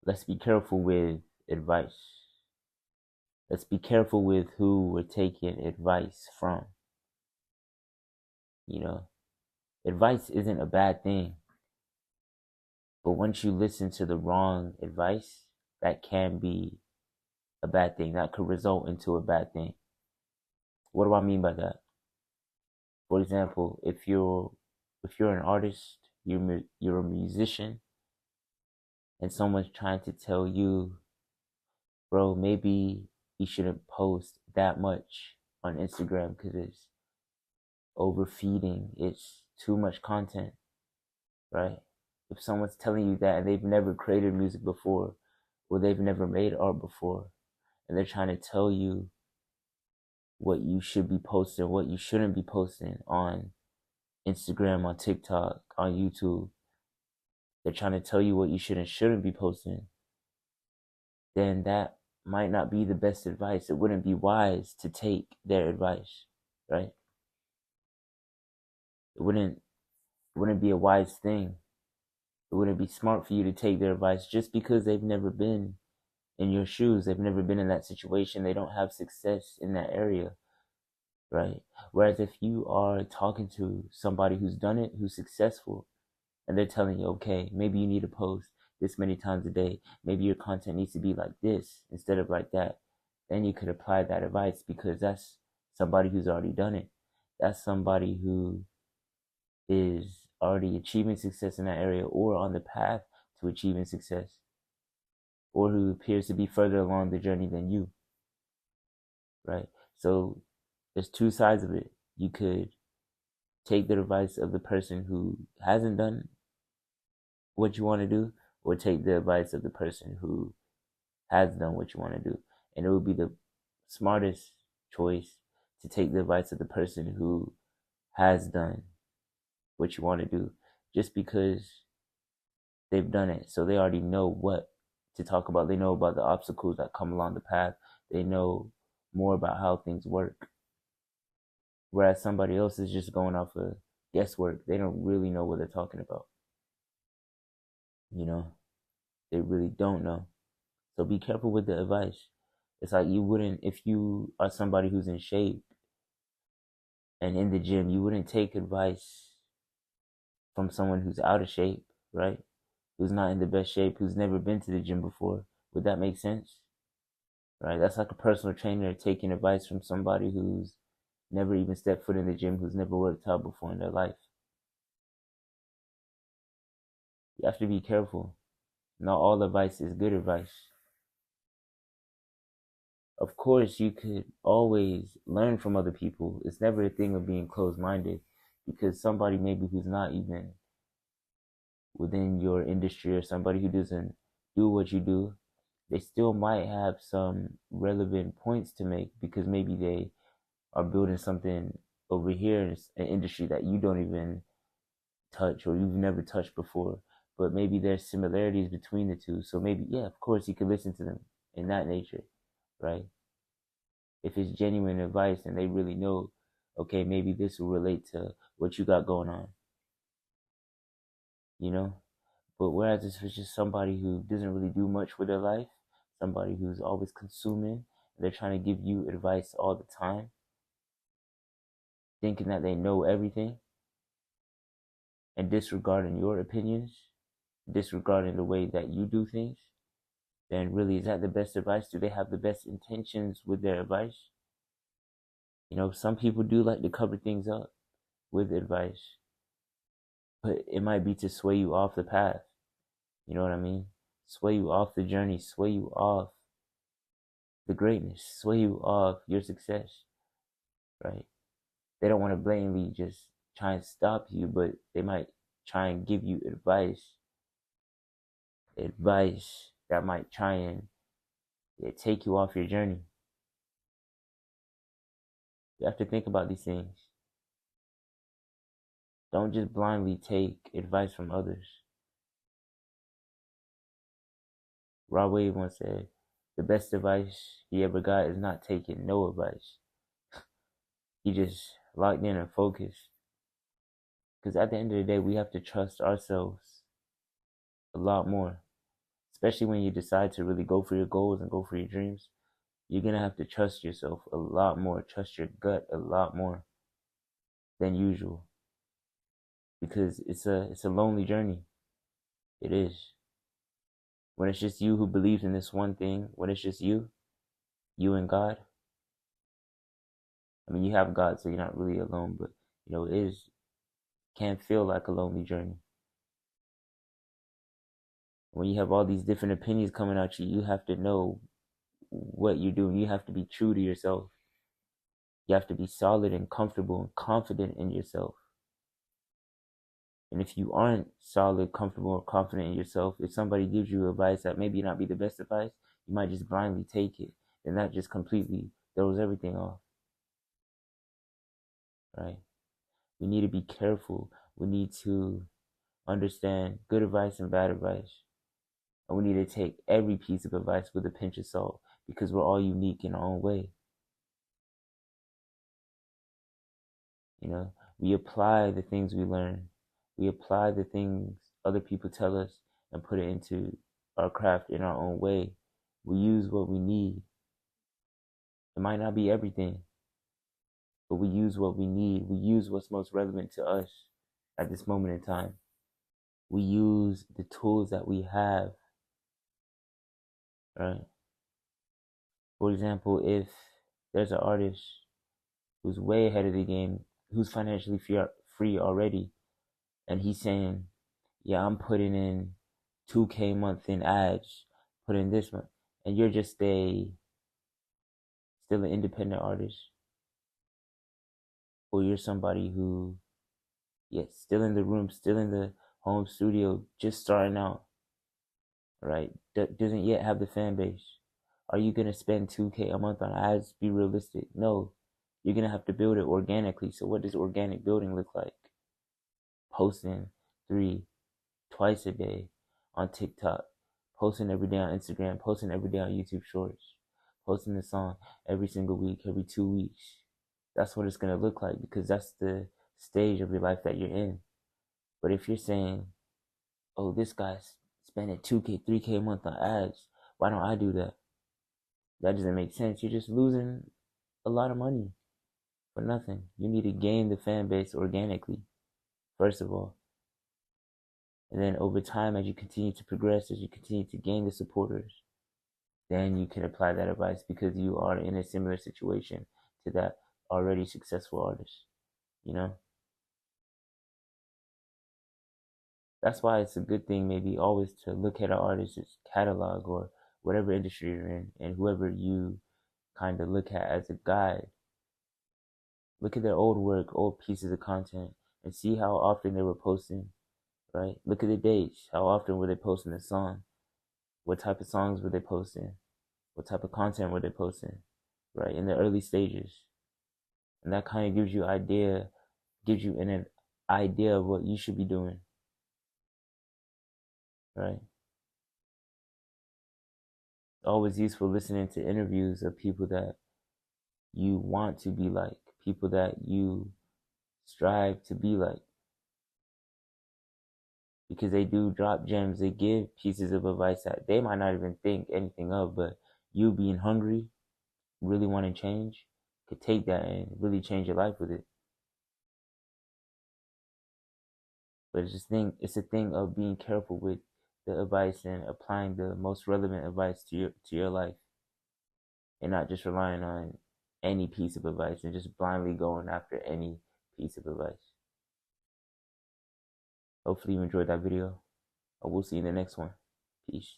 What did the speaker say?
let's be careful with advice. Let's be careful with who we're taking advice from. You know, advice isn't a bad thing, but once you listen to the wrong advice, that can be a bad thing. That could result into a bad thing. What do I mean by that? For example, if you're an artist, you're a musician, and someone's trying to tell you, bro, maybe you shouldn't post that much on Instagram because it's overfeeding. It's too much content, right? If someone's telling you that and they've never created music before, or they've never made art before, and they're trying to tell you what you should be posting, what you shouldn't be posting on Instagram, on TikTok, on YouTube, they're trying to tell you what you should and shouldn't be posting, then that might not be the best advice. It wouldn't be wise to take their advice, right? It wouldn't be a wise thing. It wouldn't be smart for you to take their advice just because they've never been in your shoes. They've never been in that situation. They don't have success in that area, right? Whereas if you are talking to somebody who's done it, who's successful, and they're telling you, okay, maybe you need to post this many times a day. Maybe your content needs to be like this instead of like that. Then you could apply that advice because that's somebody who's already done it. That's somebody who is already achieving success in that area or on the path to achieving success or who appears to be further along the journey than you, right? So there's two sides of it. You could take the advice of the person who hasn't done what you want to do, or take the advice of the person who has done what you want to do. And it would be the smartest choice to take the advice of the person who has done what you want to do, just because they've done it. So they already know what to talk about. They know about the obstacles that come along the path. They know more about how things work. Whereas somebody else is just going off of guesswork. They don't really know what they're talking about. You know, they really don't know. So be careful with the advice. It's like you wouldn't, if you are somebody who's in shape and in the gym, you wouldn't take advice from someone who's out of shape, right? Who's not in the best shape, who's never been to the gym before. Would that make sense? Right? That's like a personal trainer taking advice from somebody who's never even stepped foot in the gym, who's never worked out before in their life. You have to be careful. Not all advice is good advice. Of course, you could always learn from other people. It's never a thing of being closed minded because somebody maybe who's not even within your industry or somebody who doesn't do what you do, they still might have some relevant points to make because maybe they are building something over here in an industry that you don't even touch or you've never touched before. But maybe there's similarities between the two. So maybe, yeah, of course, you could listen to them in that nature, right? If it's genuine advice and they really know, okay, maybe this will relate to what you got going on, you know? But whereas if it's just somebody who doesn't really do much with their life, somebody who's always consuming, and they're trying to give you advice all the time, thinking that they know everything, and disregarding your opinions, disregarding the way that you do things, then really is that the best advice? Do they have the best intentions with their advice? You know, some people do like to cover things up with advice, but it might be to sway you off the path. You know what I mean? Sway you off the journey, sway you off the greatness, sway you off your success, right? They don't want to blatantly just try and stop you, but they might try and give you advice that might try and, yeah, take you off your journey. You have to think about these things. Don't just blindly take advice from others. Rod Wave once said, the best advice he ever got is not taking no advice. He just locked in and focused. Because at the end of the day, we have to trust ourselves a lot more, especially when you decide to really go for your goals and go for your dreams, you're going to have to trust yourself a lot more, trust your gut a lot more than usual, because it's a lonely journey. It is. When it's just you who believes in this one thing, when it's just you and God. I mean, you have God, so you're not really alone, but it is can feel like a lonely journey. When you have all these different opinions coming at you, you have to know what you're doing. You have to be true to yourself. You have to be solid and comfortable and confident in yourself. And if you aren't solid, comfortable, or confident in yourself, if somebody gives you advice that maybe not be the best advice, you might just blindly take it. And that just completely throws everything off. Right? We need to be careful. We need to understand good advice and bad advice. And we need to take every piece of advice with a pinch of salt, because we're all unique in our own way. We apply the things we learn. We apply the things other people tell us and put it into our craft in our own way. We use what we need. It might not be everything, but we use what we need. We use what's most relevant to us at this moment in time. We use the tools that we have, right? For example, if there's an artist who's way ahead of the game, who's financially free already, and he's saying, yeah, I'm putting in 2K a month in ads, put in this month, and you're just still an independent artist, or you're somebody who, still in the room, still in the home studio, just starting out, right? Doesn't yet have the fan base. Are you gonna spend 2K a month on ads? Be realistic. No, you're gonna have to build it organically. So what does organic building look like? Posting twice a day on TikTok, posting every day on Instagram, posting every day on YouTube Shorts, posting a song every single week, every 2 weeks. That's what it's going to look like, because that's the stage of your life that you're in. But if you're saying, oh, this guy's spending 2K, 3K a month on ads, why don't I do that? That doesn't make sense. You're just losing a lot of money for nothing. You need to gain the fan base organically, first of all. And then over time, as you continue to progress, as you continue to gain the supporters, then you can apply that advice, because you are in a similar situation to that already successful artist. That's why it's a good thing maybe always to look at an artist's catalog, or whatever industry you're in, and whoever you kind of look at as a guide. Look at their old work, old pieces of content, and see how often they were posting, right? Look at the dates. How often were they posting a song? What type of songs were they posting? What type of content were they posting, right? In the early stages. And that kind of gives you an idea of what you should be doing, right? Always useful listening to interviews of people that you want to be like, people that you strive to be like, because they do drop gems. They give pieces of advice that they might not even think anything of, but you being hungry, really want to change, could take that and really change your life with it. But it's a thing of being careful with the advice and applying the most relevant advice to your life, and not just relying on any piece of advice and just blindly going after any piece of advice. Hopefully you enjoyed that video. I will see you in the next one. Peace.